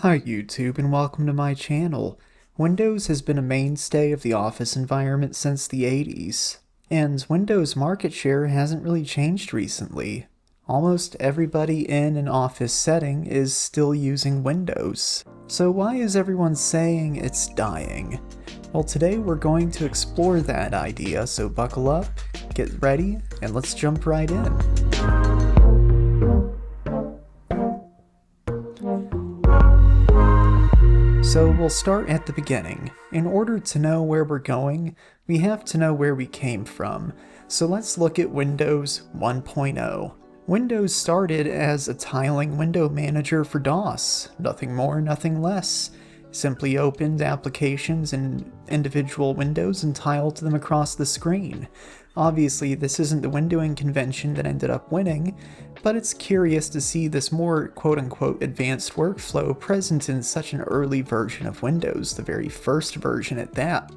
Hi YouTube and welcome to my channel. Windows has been a mainstay of the office environment since the 80s, and Windows market share hasn't really changed recently. Almost everybody in an office setting is still using Windows. So why is everyone saying it's dying? Well, today we're going to explore that idea, so buckle up, get ready, and let's jump right in. So we'll start at the beginning. In order to know where we're going, we have to know where we came from. So let's look at Windows 1.0. Windows started as a tiling window manager for DOS. Nothing more, nothing less. Simply opened applications in individual windows and tiled them across the screen. Obviously, this isn't the windowing convention that ended up winning, but it's curious to see this more quote-unquote advanced workflow present in such an early version of Windows, the very first version at that.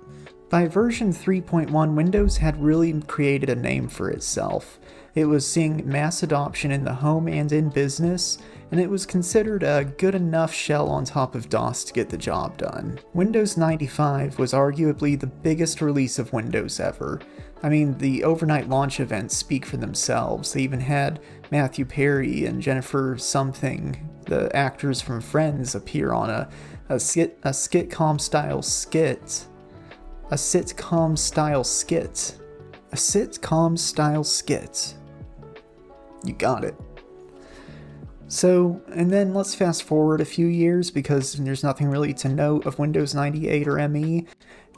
By version 3.1, Windows had really created a name for itself. It was seeing mass adoption in the home and in business, and it was considered a good enough shell on top of DOS to get the job done. Windows 95 was arguably the biggest release of Windows ever. I mean, the overnight launch events speak for themselves. They even had Matthew Perry and Jennifer something, the actors from Friends, appear on a sitcom style skit. A sitcom style skit. You got it. So, and then let's fast forward a few years because there's nothing really to note of Windows 98 or ME,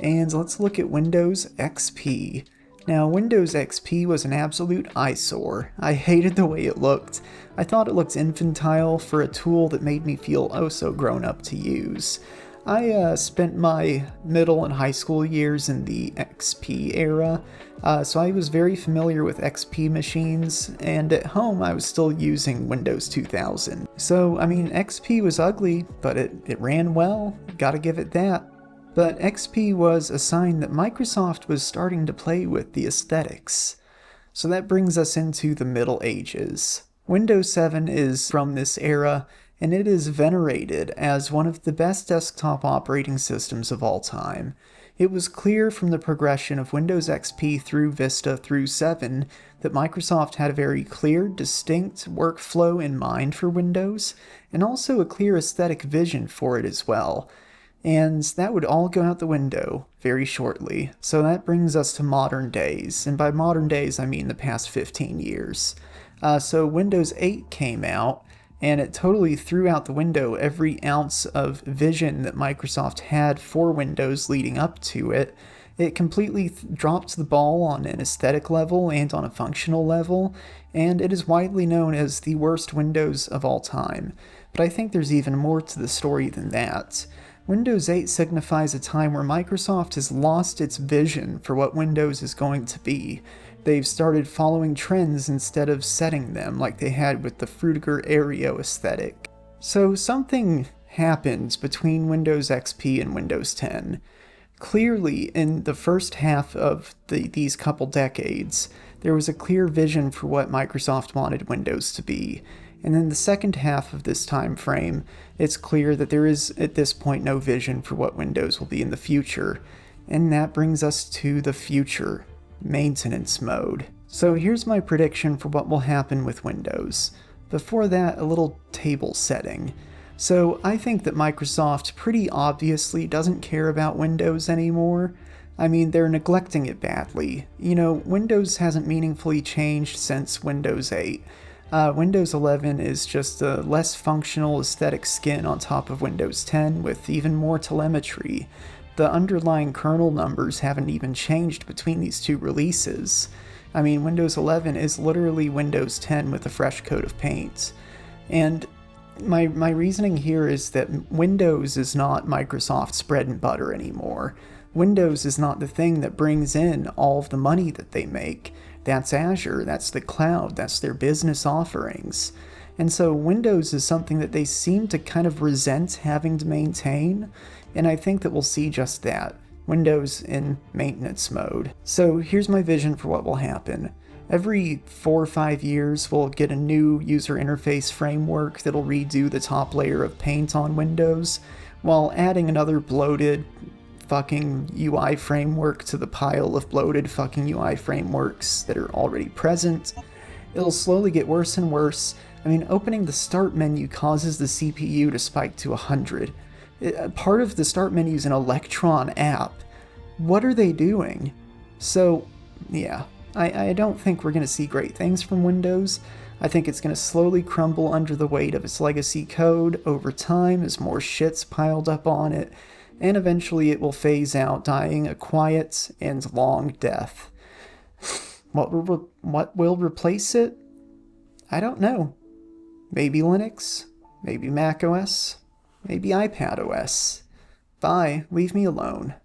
and let's look at Windows XP. Now, Windows XP was an absolute eyesore. I hated the way it looked. I thought it looked infantile for a tool that made me feel oh so grown up to use. I spent my middle and high school years in the XP era, so I was very familiar with XP machines, and at home I was still using Windows 2000. So, I mean, XP was ugly, but it ran well, gotta give it that. But XP was a sign that Microsoft was starting to play with the aesthetics. So that brings us into the Middle Ages. Windows 7 is from this era, and it is venerated as one of the best desktop operating systems of all time. It was clear from the progression of Windows XP through Vista through 7 that Microsoft had a very clear, distinct workflow in mind for Windows, and also a clear aesthetic vision for it as well. And that would all go out the window very shortly. So that brings us to modern days, and by modern days I mean the past 15 years. So Windows 8 came out, and it totally threw out the window every ounce of vision that Microsoft had for Windows leading up to it. It completely dropped the ball on an aesthetic level and on a functional level, and it is widely known as the worst Windows of all time. But I think there's even more to the story than that. Windows 8 signifies a time where Microsoft has lost its vision for what Windows is going to be. They've started following trends instead of setting them like they had with the Frutiger Aereo aesthetic. So something happened between Windows XP and Windows 10. Clearly, in the first half of these couple decades, there was a clear vision for what Microsoft wanted Windows to be. And in the second half of this time frame, it's clear that there is, at this point, no vision for what Windows will be in the future. And that brings us to the future, maintenance mode. So here's my prediction for what will happen with Windows. Before that, a little table setting. So I think that Microsoft pretty obviously doesn't care about Windows anymore. I mean, they're neglecting it badly. You know, Windows hasn't meaningfully changed since Windows 8. Windows 11 is just a less functional aesthetic skin on top of Windows 10 with even more telemetry. The underlying kernel numbers haven't even changed between these two releases. I mean, Windows 11 is literally Windows 10 with a fresh coat of paint. And my reasoning here is that Windows is not Microsoft's bread and butter anymore. Windows is not the thing that brings in all of the money that they make. That's Azure, that's the cloud, that's their business offerings. And so Windows is something that they seem to kind of resent having to maintain, and I think that we'll see just that. Windows in maintenance mode. So here's my vision for what will happen. Every 4 or 5 years, we'll get a new user interface framework that'll redo the top layer of paint on Windows, while adding another bloated fucking UI framework to the pile of bloated fucking UI frameworks that are already present. It'll slowly get worse and worse. I mean, opening the start menu causes the CPU to spike to 100. Part of the start menu is an Electron app. What are they doing? So, yeah, I don't think we're going to see great things from Windows. I think it's going to slowly crumble under the weight of its legacy code over time as more shit's piled up on it, and eventually it will phase out, dying a quiet and long death. What will replace it? I don't know. Maybe Linux, maybe macOS, maybe iPadOS. Bye, leave me alone.